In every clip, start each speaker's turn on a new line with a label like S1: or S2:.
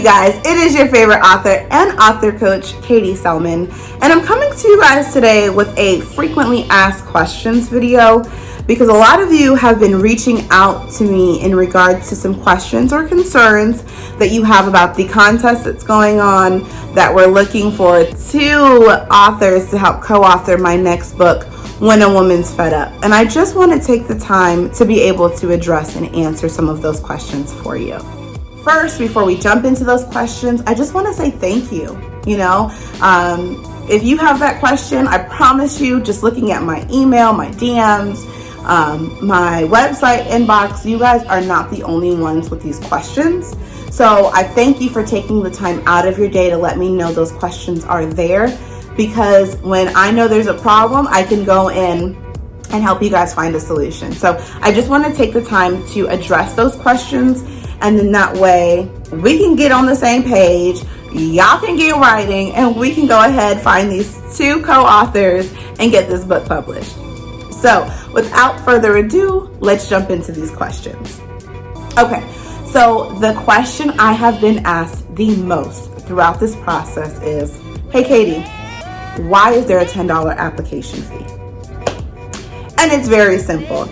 S1: you guys? It is your favorite author and author coach, Katie Selman, and I'm coming to you guys today with a frequently asked questions video because a lot of you have been reaching out to me in regards to some questions or concerns that you have about the contest that's going on, that we're looking for 2 authors to help co-author my next book, When a Woman's Fed Up. And I just want to take the time to be able to address and answer some of those questions for you. First, before we jump into those questions, I just want to say thank you. If you have that question, I promise you, just looking at my email, my DMs, my website inbox, you guys are not the only ones with these questions. So I thank you for taking the time out of your day to let me know those questions are there, because when I know there's a problem, I can go in and help you guys find a solution. So I just want to take the time to address those questions, and then that way we can get on the same page, y'all can get writing, and we can go ahead, find these 2 co-authors and get this book published. So without further ado, let's jump into these questions. Okay, so the question I have been asked the most throughout this process is, hey Katie, why is there a $10 application fee? And it's very simple.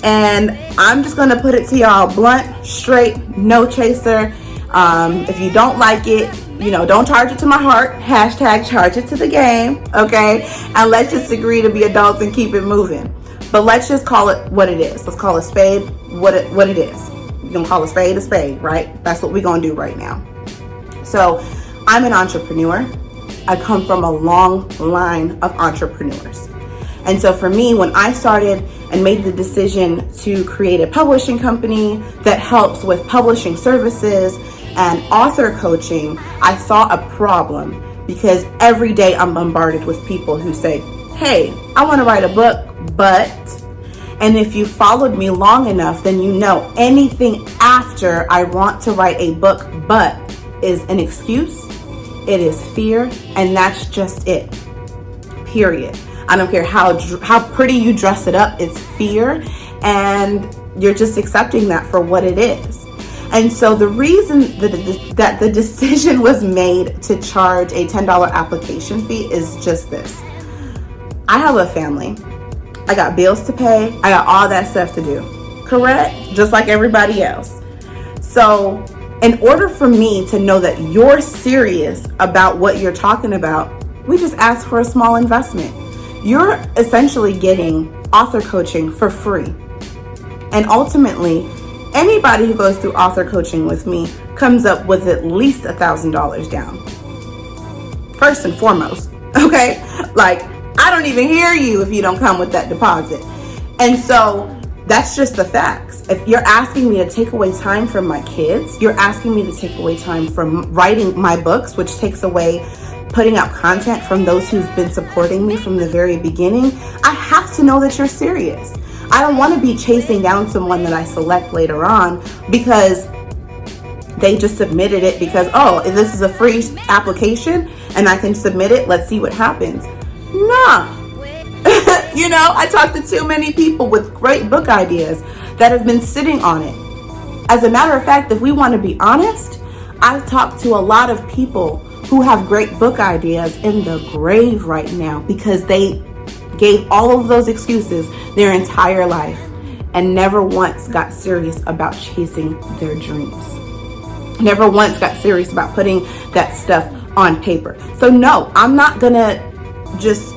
S1: And I'm just gonna put it to y'all blunt, straight, no chaser. If you don't like it, don't charge it to my heart. # charge it to the game, okay? And let's just agree to be adults and keep it moving. But let's just call it what it is. Let's call a spade what it is. You're gonna call a spade, right? That's what we're gonna do right now. So I'm an entrepreneur. I come from a long line of entrepreneurs. And so for me, when I started and made the decision to create a publishing company that helps with publishing services and author coaching, I saw a problem, because every day I'm bombarded with people who say, hey, I want to write a book, but, and if you followed me long enough, then you know anything after I want to write a book, but is an excuse. It is fear, and that's just it, period. I don't care how pretty you dress it up, it's fear, and you're just accepting that for what it is. And so the reason that the decision was made to charge a $10 application fee is just this. I have a family. I got bills to pay. I got all that stuff to do, correct? Just like everybody else. So in order for me to know that you're serious about what you're talking about, we just ask for a small investment. You're essentially getting author coaching for free. And ultimately, anybody who goes through author coaching with me comes up with at least $1,000 down. First and foremost, okay? Like, I don't even hear you if you don't come with that deposit. And so that's just the facts. If you're asking me to take away time from my kids, you're asking me to take away time from writing my books, which takes away putting out content from those who've been supporting me from the very beginning, I have to know that you're serious. I don't want to be chasing down someone that I select later on because they just submitted it because, oh, this is a free application and I can submit it. Let's see what happens. Nah. I talked to too many people with great book ideas that have been sitting on it. As a matter of fact, if we want to be honest, I've talked to a lot of people who have great book ideas in the grave right now because they gave all of those excuses their entire life and never once got serious about chasing their dreams. Never once got serious about putting that stuff on paper. So no, I'm not gonna just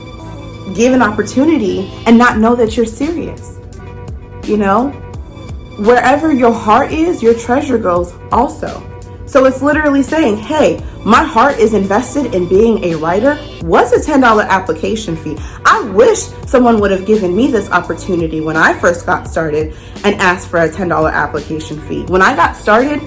S1: give an opportunity and not know that you're serious. Wherever your heart is, your treasure goes also. So it's literally saying, hey, my heart is invested in being a writer. What's a $10 application fee? I wish someone would have given me this opportunity when I first got started and asked for a $10 application fee. When I got started,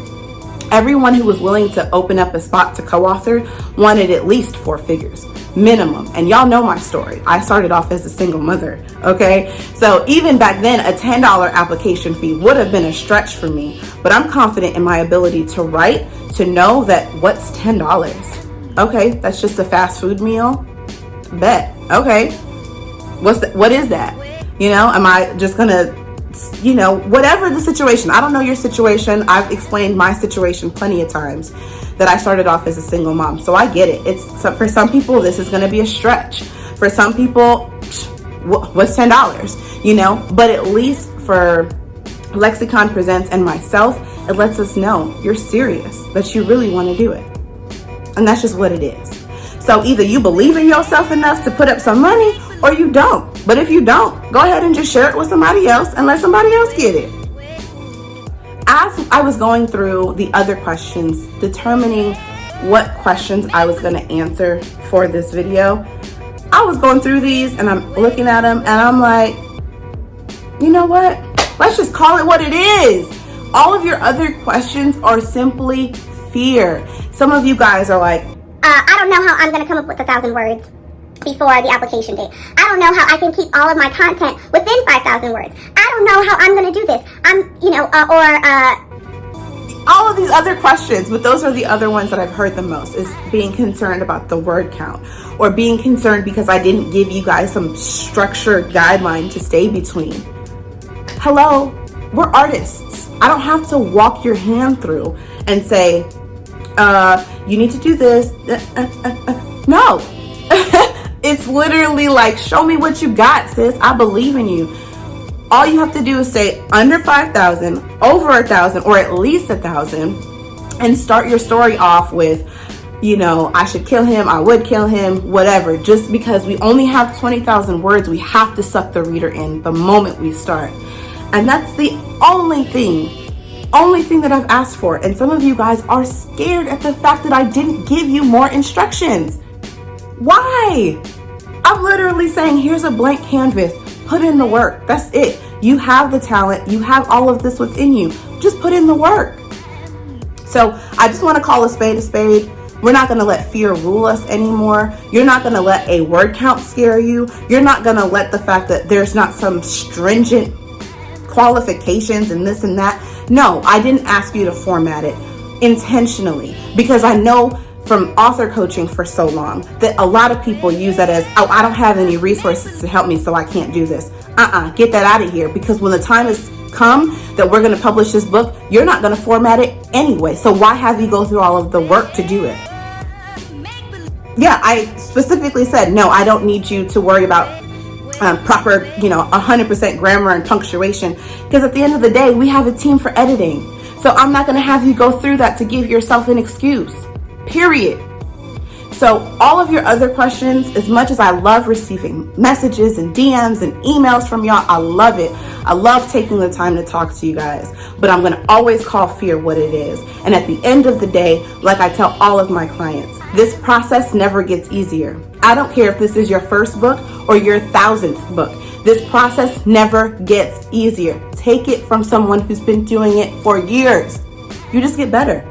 S1: everyone who was willing to open up a spot to co-author wanted at least 4 figures. Minimum. And y'all know my story. I started off as a single mother, okay? So even back then, a $10 application fee would have been a stretch for me, but I'm confident in my ability to write, to know that what's $10? Okay, that's just a fast food meal? Bet. Okay. What is that? Am I just gonna you know, whatever the situation. I don't know your situation. I've explained my situation plenty of times, that I started off as a single mom. So I get it. For some people, this is going to be a stretch. For some people, what's $10, you know? But at least for Lexicon Presents and myself, it lets us know you're serious, that you really want to do it. And that's just what it is. So either you believe in yourself enough to put up some money, or you don't. But if you don't, go ahead and just share it with somebody else and let somebody else get it. As I was going through the other questions, determining what questions I was going to answer for this video, I was going through these and I'm looking at them and I'm like, you know what? Let's just call it what it is. All of your other questions are simply fear. Some of you guys are like,
S2: I don't know how I'm going to come up with 1,000 words before the application date. I don't know how I can keep all of my content within 5,000 words. I don't know how I'm going to do this.
S1: All of these other questions, but those are the other ones that I've heard the most, is being concerned about the word count, or being concerned because I didn't give you guys some structured guideline to stay between. Hello, we're artists. I don't have to walk your hand through and say, you need to do this. No. It's literally like, show me what you got, sis. I believe in you. All you have to do is say under 5,000, over 1,000, or at least 1,000, and start your story off with, you know, I should kill him, I would kill him, whatever. Just because we only have 20,000 words, we have to suck the reader in the moment we start. And that's the only thing that I've asked for. And some of you guys are scared at the fact that I didn't give you more instructions. Why? I'm literally saying, here's a blank canvas. Put in the work. That's it. You have the talent. You have all of this within you. Just put in the work. So I just want to call a spade a spade. We're not going to let fear rule us anymore. You're not going to let a word count scare you. You're not going to let the fact that there's not some stringent qualifications and this and that. No, I didn't ask you to format it intentionally, because I know from author coaching for so long that a lot of people use that as, oh, I don't have any resources to help me, so I can't do this. Get that out of here, because when the time has come that we're going to publish this book, you're not going to format it anyway. So why have you go through all of the work to do it? Yeah, I specifically said, no, I don't need you to worry about proper, 100% grammar and punctuation, because at the end of the day, we have a team for editing. So I'm not going to have you go through that to give yourself an excuse. Period. So all of your other questions, as much as I love receiving messages and DMs and emails from y'all, I love it. I love taking the time to talk to you guys, but I'm going to always call fear what it is. And at the end of the day, like I tell all of my clients, this process never gets easier. I don't care if this is your first book or your 1,000th book. This process never gets easier. Take it from someone who's been doing it for years. You just get better.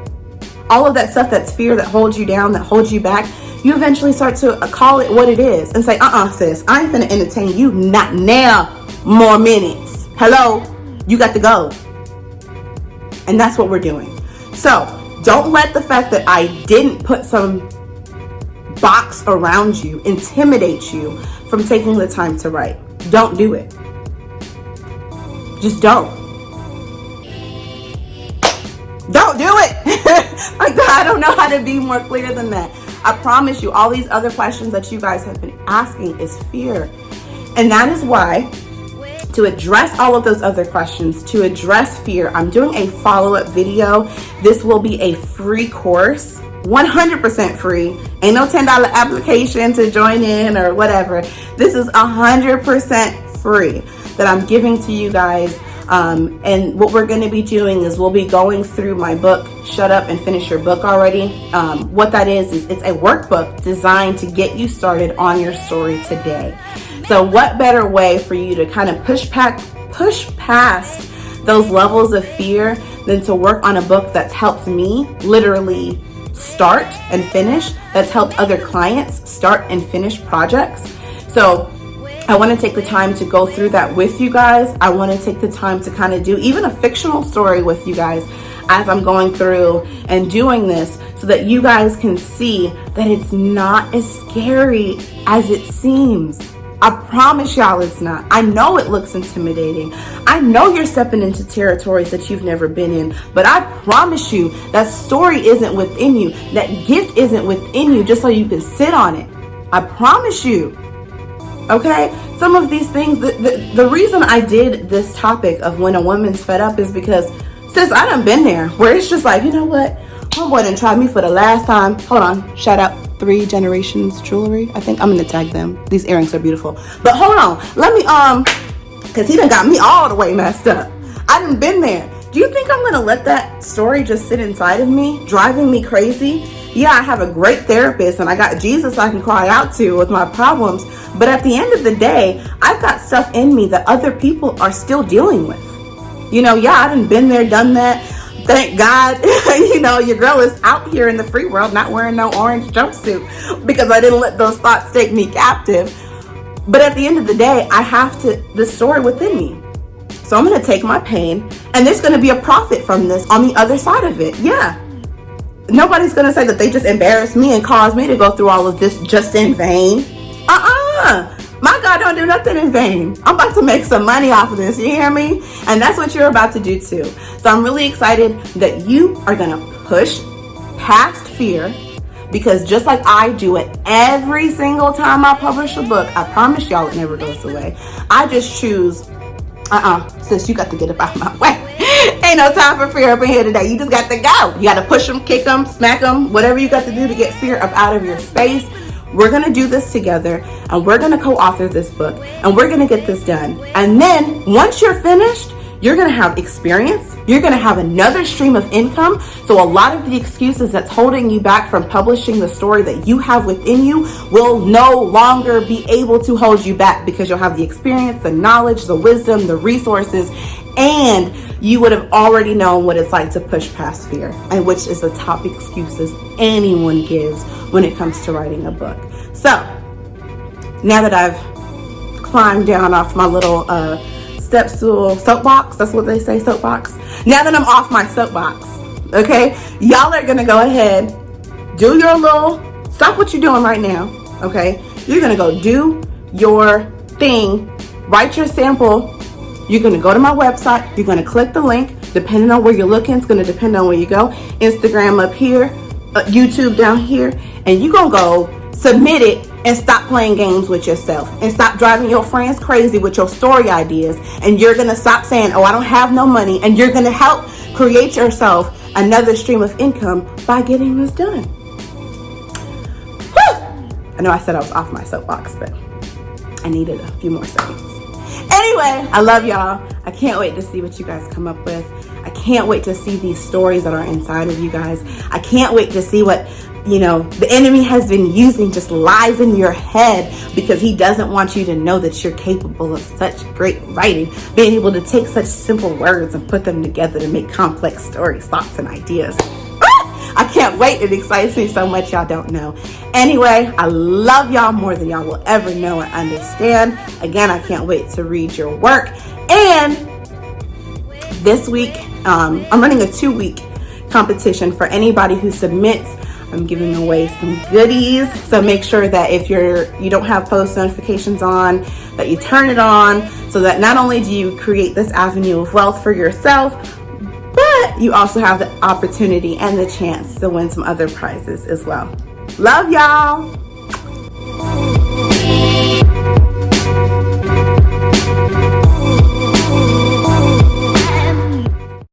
S1: All of that stuff that's fear, that holds you down, that holds you back, you eventually start to call it what it is and say, sis, I ain't finna entertain you not now more minutes. Hello, you got to go. And that's what we're doing. So don't let the fact that I didn't put some box around you intimidate you from taking the time to write. Don't do it. Just don't. Don't do it. I don't know how to be more clear than that. I promise you, all these other questions that you guys have been asking is fear. And that is why, to address all of those other questions, to address fear, I'm doing a follow-up video. This will be a free course, 100% free. Ain't no $10 application to join in or whatever. This is 100% free that I'm giving to you guys. And what we're going to be doing is we'll be going through my book, Shut Up and Finish Your Book Already. What that is it's a workbook designed to get you started on your story today. So what better way for you to kind of push past those levels of fear than to work on a book that's helped me literally start and finish, that's helped other clients start and finish projects. So I want to take the time to go through that with you guys. I want to take the time to kind of do even a fictional story with you guys as I'm going through and doing this, so that you guys can see that it's not as scary as it seems. I promise y'all it's not. I know it looks intimidating. I know you're stepping into territories that you've never been in, but I promise you that story isn't within you. That gift isn't within you just so you can sit on it. I promise you. Okay? Some of these things, the reason I did this topic of when a woman's fed up is because, sis, I done been there where it's just like, you know what? Homeboy done tried me for the last time. Hold on. Shout out 3 Generations Jewelry. I think I'm gonna tag them. These earrings are beautiful. But hold on. Let me, cause he done got me all the way messed up. I done been there. Do you think I'm gonna let that story just sit inside of me, driving me crazy? Yeah, I have a great therapist and I got Jesus I can cry out to with my problems. But at the end of the day, I've got stuff in me that other people are still dealing with. You know, yeah, I done been there, done that. Thank God, you know, your girl is out here in the free world not wearing no orange jumpsuit because I didn't let those thoughts take me captive. But at the end of the day, I have the story within me. So I'm going to take my pain and there's going to be a profit from this on the other side of it. Yeah. Nobody's going to say that they just embarrassed me and caused me to go through all of this just in vain. My God don't do nothing in vain. I'm about to make some money off of this. You hear me? And that's what you're about to do too. So I'm really excited that you are going to push past fear, because just like I do it every single time I publish a book, I promise y'all it never goes away. I just choose, sis, you got to get up out of my way. Ain't no time for fear up in here today. You just got to go. You got to push them, kick them, smack them, whatever you got to do to get fear up out of your space. We're going to do this together and we're going to co-author this book and we're going to get this done. And then once you're finished, you're going to have experience. You're going to have another stream of income. So a lot of the excuses that's holding you back from publishing the story that you have within you will no longer be able to hold you back, because you'll have the experience, the knowledge, the wisdom, the resources, and you would have already known what it's like to push past fear, and which is the top excuses anyone gives when it comes to writing a book. So now that I've climbed down off my little step stool, soapbox, that's what they say, soapbox. Now that I'm off my soapbox, okay, y'all are gonna go ahead, do your little, stop what you're doing right now, okay? You're gonna go do your thing, write your sample. You're gonna go to my website, you're gonna click the link, depending on where you're looking, it's gonna depend on where you go. Instagram up here, YouTube down here, and you're gonna go submit it and stop playing games with yourself and stop driving your friends crazy with your story ideas. And you're gonna stop saying, oh, I don't have no money, and you're gonna help create yourself another stream of income by getting this done. Whew! I know I said I was off my soapbox, but I needed a few more seconds. Anyway, I love y'all. I can't wait to see what you guys come up with. I can't wait to see these stories that are inside of you guys. I can't wait to see what, you know, the enemy has been using, just lies in your head, because he doesn't want you to know that you're capable of such great writing, being able to take such simple words and put them together to make complex stories, thoughts, and ideas. I can't wait. It excites me so much y'all don't know. Anyway, I love y'all more than y'all will ever know or understand. Again, I can't wait to read your work. And this week, I'm running a 2-week competition for anybody who submits. I'm giving away some goodies. So make sure that if you don't have post notifications on, that you turn it on, so that not only do you create this avenue of wealth for yourself, but you also have the opportunity and the chance to win some other prizes as well. Love y'all.